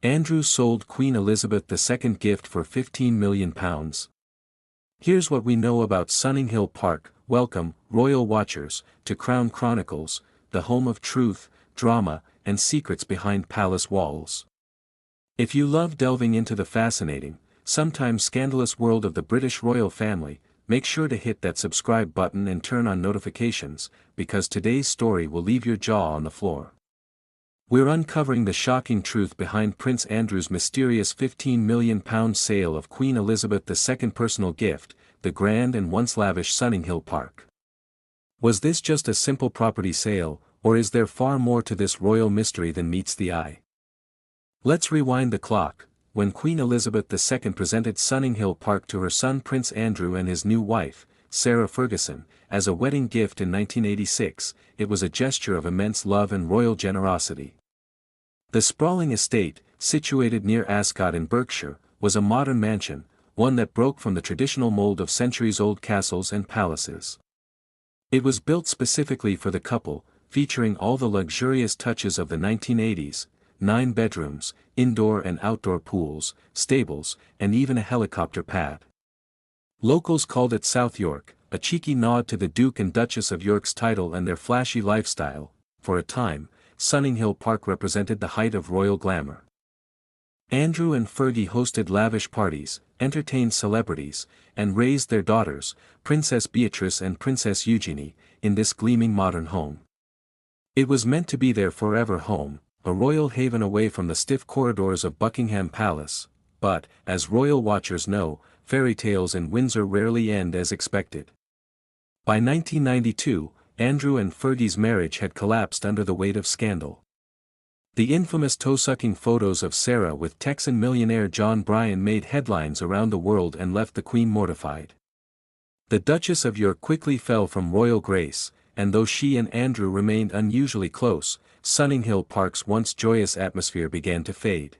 Andrew sold Queen Elizabeth II gift for £15 million. Here's what we know about Sunninghill Park. Welcome, royal watchers, to Crown Chronicles, the home of truth, drama, and secrets behind palace walls. If you love delving into the fascinating, sometimes scandalous world of the British royal family, make sure to hit that subscribe button and turn on notifications, because today's story will leave your jaw on the floor. We're uncovering the shocking truth behind Prince Andrew's mysterious £15 million sale of Queen Elizabeth II personal gift, the grand and once lavish Sunninghill Park. Was this just a simple property sale, or is there far more to this royal mystery than meets the eye? Let's rewind the clock. When Queen Elizabeth II presented Sunninghill Park to her son Prince Andrew and his new wife, Sarah Ferguson, as a wedding gift in 1986, it was a gesture of immense love and royal generosity. The sprawling estate, situated near Ascot in Berkshire, was a modern mansion, one that broke from the traditional mold of centuries-old castles and palaces. It was built specifically for the couple, featuring all the luxurious touches of the 1980s, 9 bedrooms, indoor and outdoor pools, stables, and even a helicopter pad. Locals called it South York, a cheeky nod to the Duke and Duchess of York's title and their flashy lifestyle. For a time, Sunninghill Park represented the height of royal glamour. Andrew and Fergie hosted lavish parties, entertained celebrities, and raised their daughters, Princess Beatrice and Princess Eugenie, in this gleaming modern home. It was meant to be their forever home, a royal haven away from the stiff corridors of Buckingham Palace, but, as royal watchers know, fairy tales in Windsor rarely end as expected. By 1992, Andrew and Fergie's marriage had collapsed under the weight of scandal. The infamous toe-sucking photos of Sarah with Texan millionaire John Bryan made headlines around the world and left the Queen mortified. The Duchess of York quickly fell from royal grace, and though she and Andrew remained unusually close, Sunninghill Park's once joyous atmosphere began to fade.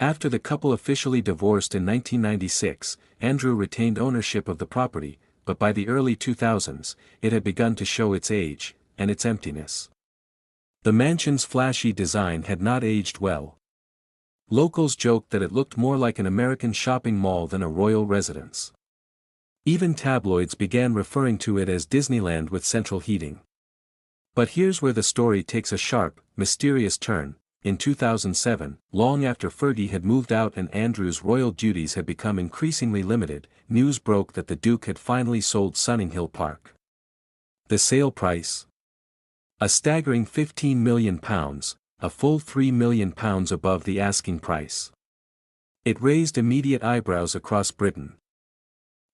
After the couple officially divorced in 1996, Andrew retained ownership of the property, but by the early 2000s, it had begun to show its age, and its emptiness. The mansion's flashy design had not aged well. Locals joked that it looked more like an American shopping mall than a royal residence. Even tabloids began referring to it as Disneyland with central heating. But here's where the story takes a sharp, mysterious turn. In 2007, long after Fergie had moved out and Andrew's royal duties had become increasingly limited, news broke that the Duke had finally sold Sunninghill Park. The sale price? A staggering £15 million, a full £3 million above the asking price. It raised immediate eyebrows across Britain.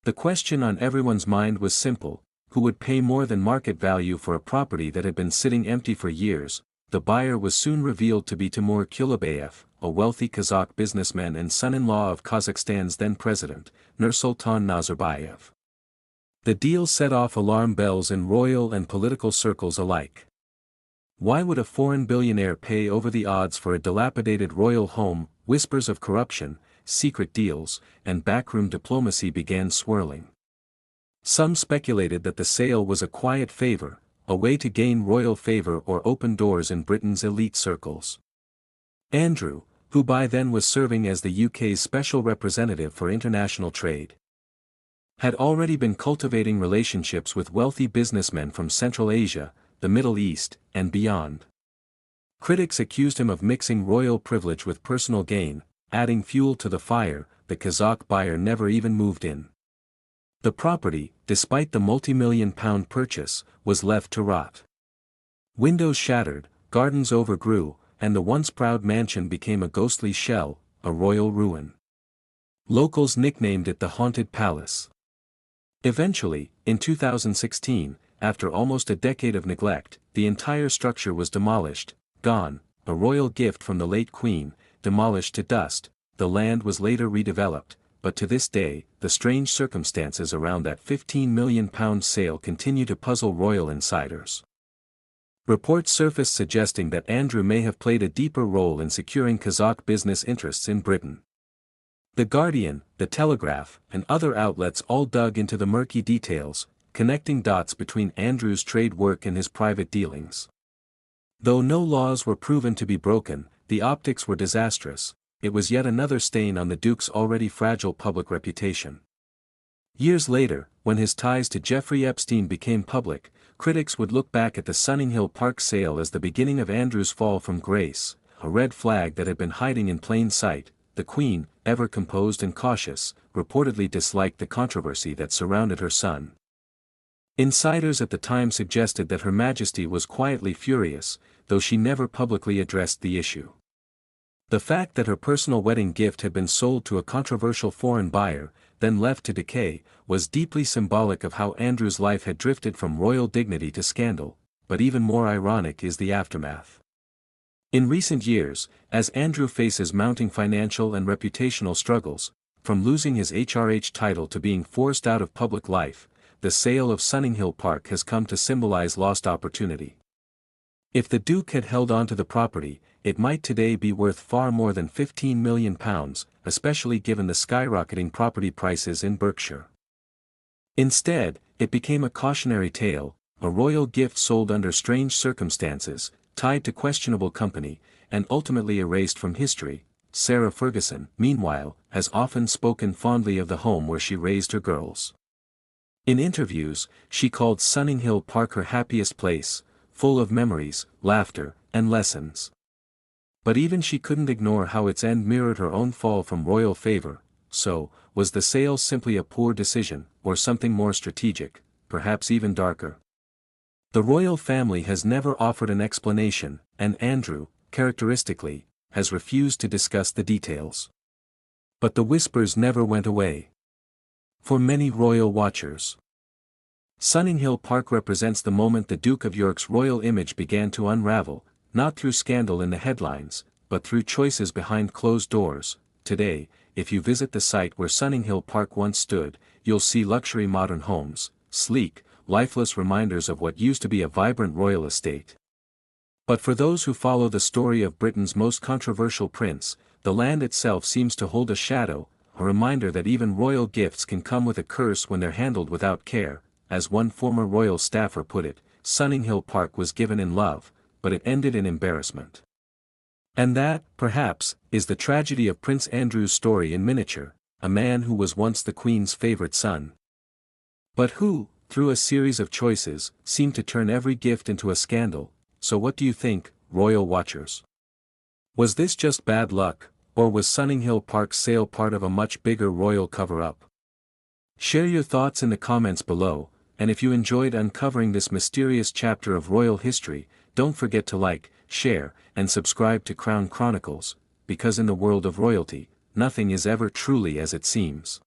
The question on everyone's mind was simple: who would pay more than market value for a property that had been sitting empty for years? The buyer was soon revealed to be Timur Kulibayev, a wealthy Kazakh businessman and son-in-law of Kazakhstan's then-president, Nursultan Nazarbayev. The deal set off alarm bells in royal and political circles alike. Why would a foreign billionaire pay over the odds for a dilapidated royal home? Whispers of corruption, secret deals, and backroom diplomacy began swirling. Some speculated that the sale was a quiet favor, a way to gain royal favor or open doors in Britain's elite circles. Andrew, who by then was serving as the UK's special representative for international trade, had already been cultivating relationships with wealthy businessmen from Central Asia, the Middle East, and beyond. Critics accused him of mixing royal privilege with personal gain, adding fuel to the fire. The Kazakh buyer never even moved in. The property, despite the multi-million-pound purchase, was left to rot. Windows shattered, gardens overgrew, and the once proud mansion became a ghostly shell, a royal ruin. Locals nicknamed it the Haunted Palace. Eventually, in 2016, after almost a decade of neglect, the entire structure was demolished, gone, a royal gift from the late Queen, demolished to dust. The land was later redeveloped, but to this day, the strange circumstances around that £15 million sale continue to puzzle royal insiders. Reports surfaced suggesting that Andrew may have played a deeper role in securing Kazakh business interests in Britain. The Guardian, The Telegraph, and other outlets all dug into the murky details, connecting dots between Andrew's trade work and his private dealings. Though no laws were proven to be broken, the optics were disastrous. It was yet another stain on the Duke's already fragile public reputation. Years later, when his ties to Jeffrey Epstein became public, critics would look back at the Sunninghill Park sale as the beginning of Andrew's fall from grace, a red flag that had been hiding in plain sight. The Queen, ever composed and cautious, reportedly disliked the controversy that surrounded her son. Insiders at the time suggested that Her Majesty was quietly furious, though she never publicly addressed the issue. The fact that her personal wedding gift had been sold to a controversial foreign buyer, then left to decay, was deeply symbolic of how Andrew's life had drifted from royal dignity to scandal, but even more ironic is the aftermath. In recent years, as Andrew faces mounting financial and reputational struggles, from losing his HRH title to being forced out of public life, the sale of Sunninghill Park has come to symbolize lost opportunity. If the Duke had held on to the property, it might today be worth far more than £15 million, especially given the skyrocketing property prices in Berkshire. Instead, it became a cautionary tale, a royal gift sold under strange circumstances, tied to questionable company, and ultimately erased from history. Sarah Ferguson, meanwhile, has often spoken fondly of the home where she raised her girls. In interviews, she called Sunninghill Park her happiest place, full of memories, laughter, and lessons. But even she couldn't ignore how its end mirrored her own fall from royal favor. So, was the sale simply a poor decision, or something more strategic, perhaps even darker? The royal family has never offered an explanation, and Andrew, characteristically, has refused to discuss the details. But the whispers never went away. For many royal watchers, Sunninghill Park represents the moment the Duke of York's royal image began to unravel, not through scandal in the headlines, but through choices behind closed doors. Today, if you visit the site where Sunninghill Park once stood, you'll see luxury modern homes, sleek, lifeless reminders of what used to be a vibrant royal estate. But for those who follow the story of Britain's most controversial prince, the land itself seems to hold a shadow, a reminder that even royal gifts can come with a curse when they're handled without care. As one former royal staffer put it, Sunninghill Park was given in love, but it ended in embarrassment. And that, perhaps, is the tragedy of Prince Andrew's story in miniature, a man who was once the Queen's favorite son, but who, through a series of choices, seemed to turn every gift into a scandal. So what do you think, royal watchers? Was this just bad luck, or was Sunninghill Park's sale part of a much bigger royal cover-up? Share your thoughts in the comments below, and if you enjoyed uncovering this mysterious chapter of royal history, don't forget to like, share, and subscribe to Crown Chronicles, because in the world of royalty, nothing is ever truly as it seems.